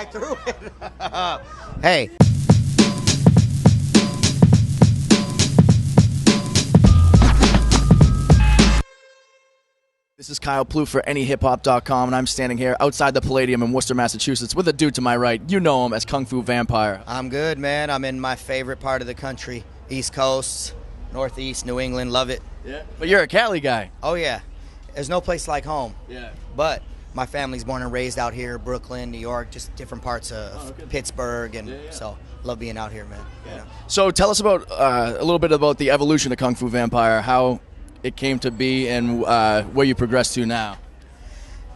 I threw it. Hey. This is Kyle Plouffe for AnyHipHop.com, and I'm standing here outside the Palladium in Worcester, Massachusetts, with a dude to my right. You know him as Kung Fu Vampire. I'm good, man. I'm in my favorite part of the country, East Coast, Northeast, New England. Love it. Yeah. But you're a Cali guy. Oh, yeah. There's no place like home. Yeah. But my family's born and raised out here, Brooklyn, New York, just different parts of Pittsburgh, and so love being out here, man. Yeah. You know? So tell us about a little bit about the evolution of Kung Fu Vampire, how it came to be, and where you progressed to now.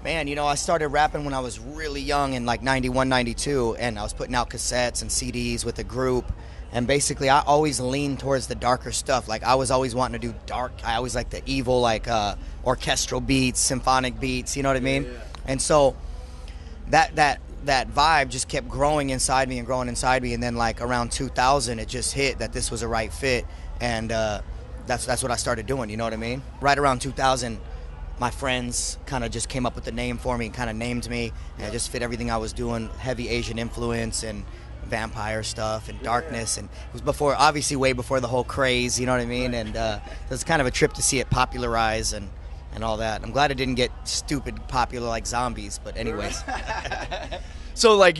Man, I started rapping when I was really young in like 91, 92, and I was putting out cassettes and CDs with a group. And basically, I always leaned towards the darker stuff. Like, I was always wanting to do dark. I always like the evil, like orchestral beats, symphonic beats. You know what I mean? Yeah. And so that vibe just kept growing inside me and growing inside me. And then, like around 2000, it just hit that this was a right fit. And that's what I started doing. You know what I mean? Right around 2000, my friends kind of just came up with the name for me and kind of named me, and it just fit everything I was doing. Heavy Asian influence and vampire stuff and darkness, and it was before, obviously way before the whole craze, you know what I mean? And it was kind of a trip to see it popularize and all that. I'm glad it didn't get stupid popular like zombies, but anyways. So, like,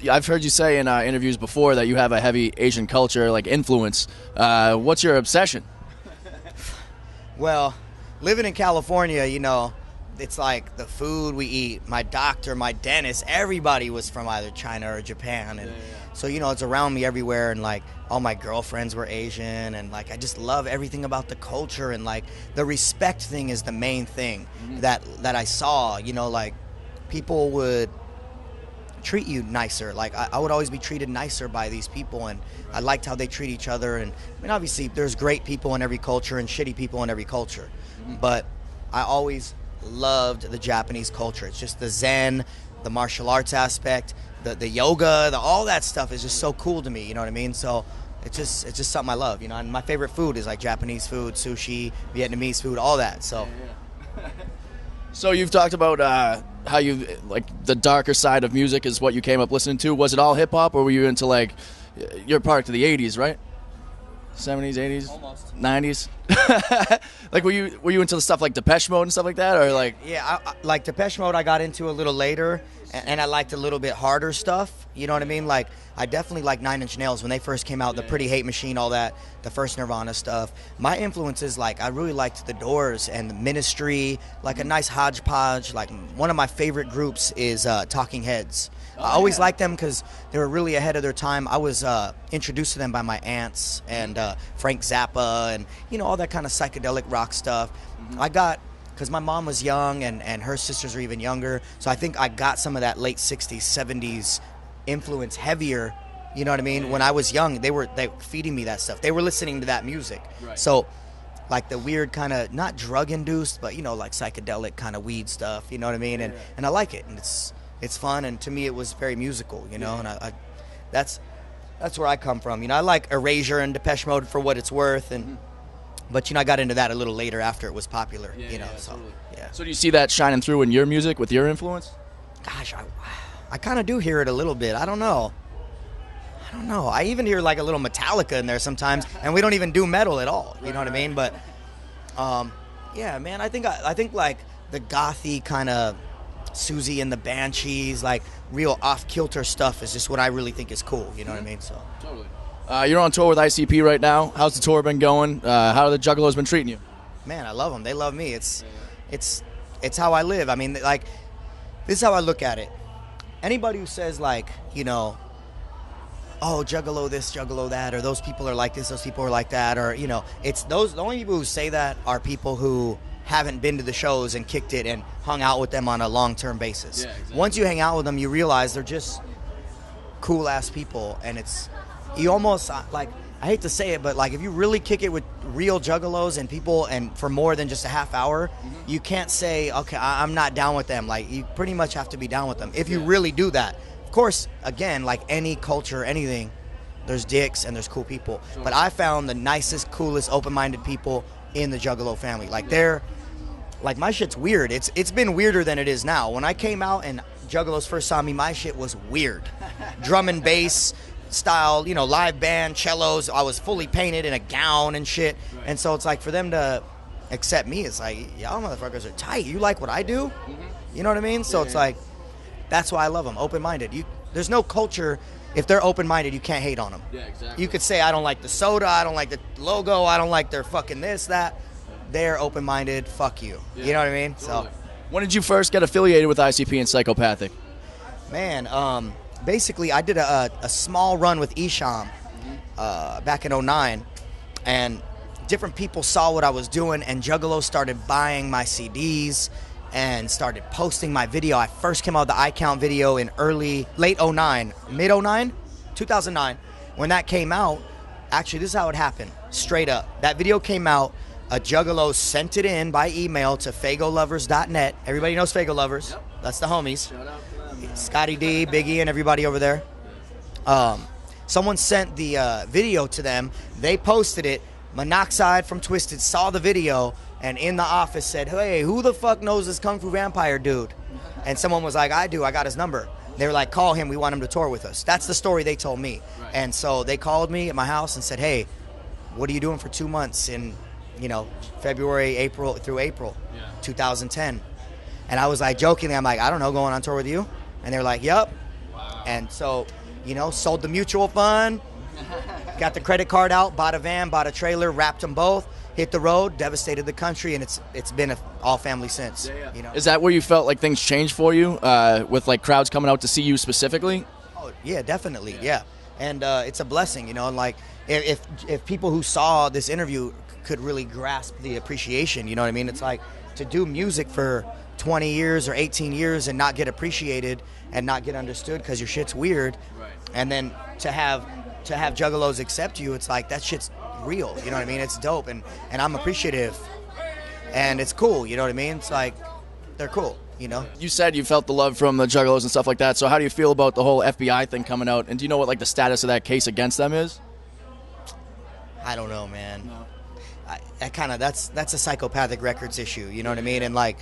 I've heard you say in interviews before that you have a heavy Asian culture, like, influence. What's your obsession? Well, living in California, it's like the food we eat. My doctor, my dentist, everybody was from either China or Japan. And so, it's around me everywhere. And, like, all my girlfriends were Asian. And, like, I just love everything about the culture. And, like, the respect thing is the main thing that I saw. Like, people would treat you nicer. Like, I would always be treated nicer by these people, and I liked how they treat each other. And I mean, obviously there's great people in every culture and shitty people in every culture, but I always loved the Japanese culture. It's just the Zen, the martial arts aspect, the yoga, all that stuff is just so cool to me, you know what I mean? So it's just something I love, and my favorite food is like Japanese food, sushi, Vietnamese food, all that. So So you've talked about how you, like, the darker side of music is what you came up listening to. Was it all hip-hop, or were you into, like, you're part of the 80s, right? 70s, 80s? Almost. 90s? Like, were you into the stuff like Depeche Mode and stuff like that, or like? Yeah, I like Depeche Mode I got into a little later, and I liked a little bit harder stuff, you know what I mean? Like, I definitely liked Nine Inch Nails when they first came out, the Pretty Hate Machine, all that, the first Nirvana stuff. My influences, like, I really liked The Doors and The Ministry, like a nice hodgepodge. Like, one of my favorite groups is Talking Heads. I always liked them because they were really ahead of their time. I was introduced to them by my aunts and Frank Zappa and, all that kind of psychedelic rock stuff. I got, because my mom was young and her sisters were even younger, so I think I got some of that late 60s, 70s influence heavier, you know what I mean? When I was young, they were feeding me that stuff. They were listening to that music. Right. So, like the weird kind of, not drug-induced, but, like psychedelic kind of weed stuff, you know what I mean? And I like it, and it's fun, and to me it was very musical, and I that's where I come from. I like Erasure and Depeche Mode for what it's worth, and but I got into that a little later after it was popular, so totally. yeah. So do you see that shining through in your music with your influence? Gosh, I kind of do hear it a little bit. I don't know. I even hear like a little Metallica in there sometimes, and we don't even do metal at all. You know what I mean? But yeah, man, I think like the gothy kind of Susie and the Banshees, like real off-kilter stuff is just what I really think is cool. You know what I mean? So Totally. You're on tour with ICP right now. How's the tour been going? How have the Juggalos been treating you? Man, I love them. They love me. It's how I live. I mean, like, this is how I look at it. Anybody who says, like, oh, Juggalo this, Juggalo that, or those people are like this, those people are like that, or, it's those, the only people who say that are people who haven't been to the shows and kicked it and hung out with them on a long-term basis. Yeah, exactly. Once you hang out with them, you realize they're just cool-ass people, and you almost, like, I hate to say it, but, like, if you really kick it with real Juggalos and people and for more than just a half hour, you can't say, okay, I'm not down with them. Like, you pretty much have to be down with them if you really do that. Of course, again, like any culture, anything, there's dicks and there's cool people. Sure. But I found the nicest, coolest, open-minded people in the Juggalo family. Like, they're, like, my shit's weird. It's been weirder than it is now. When I came out and Juggalos first saw me, my shit was weird. Drum and bass style, you know, live band, cellos. I was fully painted in a gown and shit. Right. And so it's like for them to accept me, it's like, y'all motherfuckers are tight. You like what I do? You know what I mean? So it's like, that's why I love them, open-minded. There's no culture. If they're open-minded, you can't hate on them. Yeah, exactly. You could say, I don't like the soda, I don't like the logo, I don't like their fucking this, that. They're open-minded, fuck you. Yeah. You know what I mean? Totally. So, when did you first get affiliated with ICP and Psychopathic? Man, basically I did a small run with Esham back in 2009, and different people saw what I was doing, and Juggalo started buying my CDs and started posting my video. I first came out with the iCount video in late 09, mid 09, 2009. When that came out, actually this is how it happened, straight up. That video came out, a Juggalo sent it in by email to fagolovers.net. Everybody knows Fago Lovers. Yep. That's the homies. Shout out to them, Scotty D, Biggie, and everybody over there. Someone sent the video to them. They posted it. Monoxide from Twisted saw the video and in the office said, hey, who the fuck knows this Kung Fu Vampire dude? And someone was like, I do. I got his number. They were like, call him. We want him to tour with us. That's the story they told me. Right. And so they called me at my house and said, hey, what are you doing for 2 months in, you know, February, April through April, 2010? And I was like, jokingly, I'm like, I don't know, going on tour with you? And they were like, yep. Wow. And so, you know, sold the mutual fund, got the credit card out, bought a van, bought a trailer, wrapped them both, hit the road, devastated the country, and it's been all family since. You know? Is that where you felt like things changed for you, with like crowds coming out to see you specifically? Oh yeah, definitely, yeah. And it's a blessing, you know. And like if people who saw this interview could really grasp the appreciation, you know what I mean? It's like to do music for 20 years or 18 years and not get appreciated and not get understood because your shit's weird, right. And then to have Juggalos accept you, it's like that shit's real, you know what I mean? It's dope, and I'm appreciative, and it's cool, you know what I mean? It's like they're cool, you know. You said you felt the love from the Juggalos and stuff like that, so how do you feel about the whole FBI thing coming out, and do you know what like the status of that case against them is? I don't know, man. No. That's a Psychopathic Records issue, you know what I mean? And like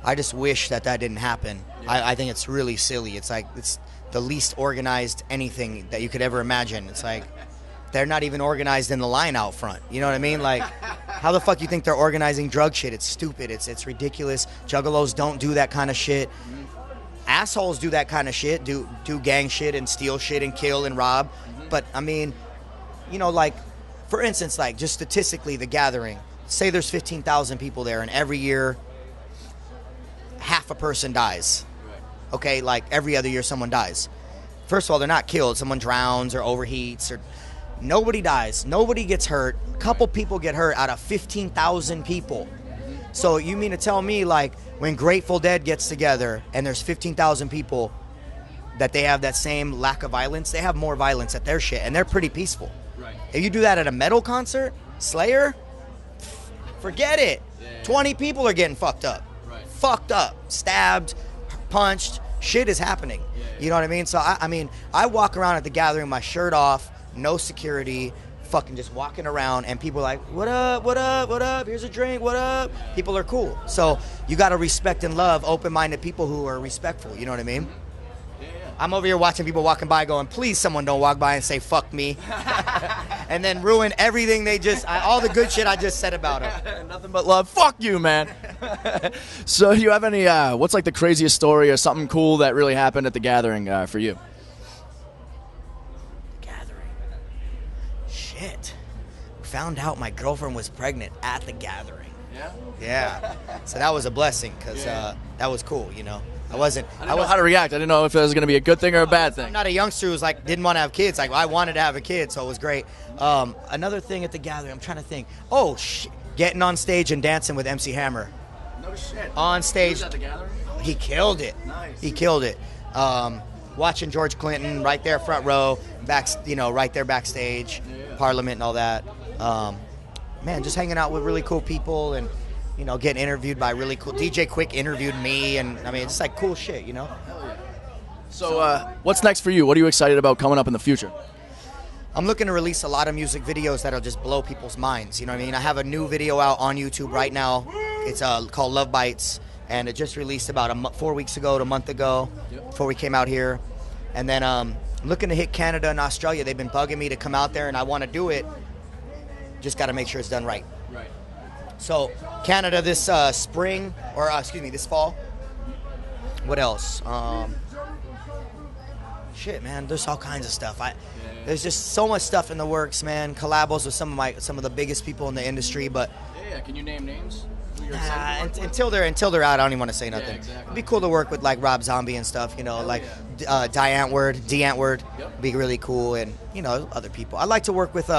I just wish that didn't happen. I think it's really silly. It's like it's the least organized anything that you could ever imagine. It's like they're not even organized in the line out front. You know what I mean? Like, how the fuck you think they're organizing drug shit? It's stupid. It's ridiculous. Juggalos don't do that kind of shit. Assholes do that kind of shit. Do gang shit and steal shit and kill and rob. But I mean, you know, like for instance, like just statistically, the Gathering. Say there's 15,000 people there, and every year half a person dies. Okay, like every other year someone dies. First of all, they're not killed. Someone drowns or overheats, or nobody dies. Nobody gets hurt. A couple people get hurt out of 15,000 people. So you mean to tell me, like, when Grateful Dead gets together and there's 15,000 people, that they have that same lack of violence? They have more violence at their shit, and they're pretty peaceful. Right. If you do that at a metal concert, Slayer, forget it. 20 people are getting fucked up. Right. Fucked up. Stabbed, punched, shit is happening. You know what I mean? So I mean, I walk around at the Gathering, my shirt off, no security, fucking just walking around, and people are like, what up, what up, what up, here's a drink, what up? People are cool. So you gotta respect and love open-minded people who are respectful, you know what I mean? I'm over here watching people walking by going, please someone don't walk by and say fuck me. And then ruin everything all the good shit I just said about them. Nothing but love. Fuck you, man. So you have any, what's like the craziest story or something cool that really happened at the Gathering for you? Gathering. Shit. Found out my girlfriend was pregnant at the Gathering. Yeah? Yeah. So that was a blessing because that was cool, you know. I didn't know how to react. I didn't know if it was going to be a good thing or a bad thing. I'm not a youngster who's like didn't want to have kids. Like I wanted to have a kid, so it was great. Another thing at the Gathering, I'm trying to think. Oh, getting on stage and dancing with MC Hammer. No shit. On stage. He was at the Gathering? He killed it. Nice. He killed it. Watching George Clinton right there, front row, right there backstage, Parliament and all that. Man, just hanging out with really cool people and. You know, getting interviewed by really cool. DJ Quick interviewed me, and I mean, it's like cool shit, you know? Hell yeah. So, what's next for you? What are you excited about coming up in the future? I'm looking to release a lot of music videos that'll just blow people's minds, you know what I mean? I have a new video out on YouTube right now. It's called Love Bites, and it just released about 4 weeks ago to a month ago, before we came out here. And then I'm looking to hit Canada and Australia. They've been bugging me to come out there, and I want to do it. Just got to make sure it's done right. Right. So Canada this spring, or excuse me, this fall. What else? Shit, man, there's all kinds of stuff. There's just so much stuff in the works, man. Collabos with some of the biggest people in the industry, but Yeah. Can you name names? Who you're excited for? until they're out, I don't even want to say nothing. exactly. It'd be cool to work with like Rob Zombie and stuff, you know, Hell like D Antwoord, Yep. be really cool, and you know, other people. I like to work with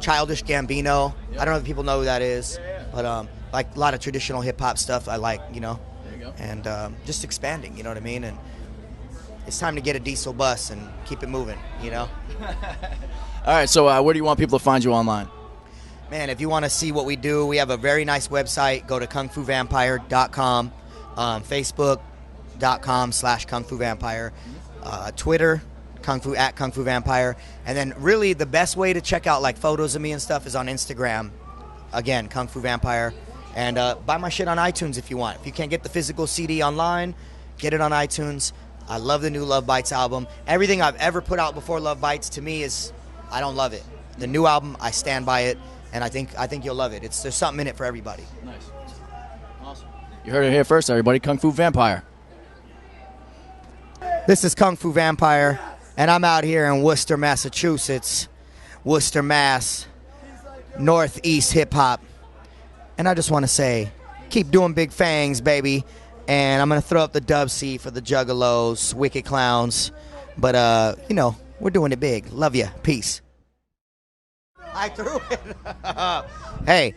Childish Gambino. I don't know if people know who that is, but like a lot of traditional hip hop stuff. I like, you know, There you go. and just expanding. You know what I mean? And it's time to get a diesel bus and keep it moving. You know. All right. So where do you want people to find you online? Man, if you want to see what we do, we have a very nice website. Go to kungfuvampire.com, facebook.com/kungfuvampire, Twitter, Kung Fu Vampire. And then really the best way to check out like photos of me and stuff is on Instagram. Again, Kung Fu Vampire. And buy my shit on iTunes if you want. If you can't get the physical CD online, get it on iTunes. I love the new Love Bites album. Everything I've ever put out before Love Bites, to me, is I don't love it. The new album, I stand by it, and I think you'll love it. There's something in it for everybody. Nice. Awesome. You heard it here first, everybody. Kung Fu Vampire. This is Kung Fu Vampire, and I'm out here in Worcester, Massachusetts. Worcester, Mass. Northeast hip hop. And I just want to say, keep doing big fangs, baby. And I'm going to throw up the dub C for the Juggalos, Wicked Clowns. But, you know, we're doing it big. Love ya. Peace. I threw it. Hey.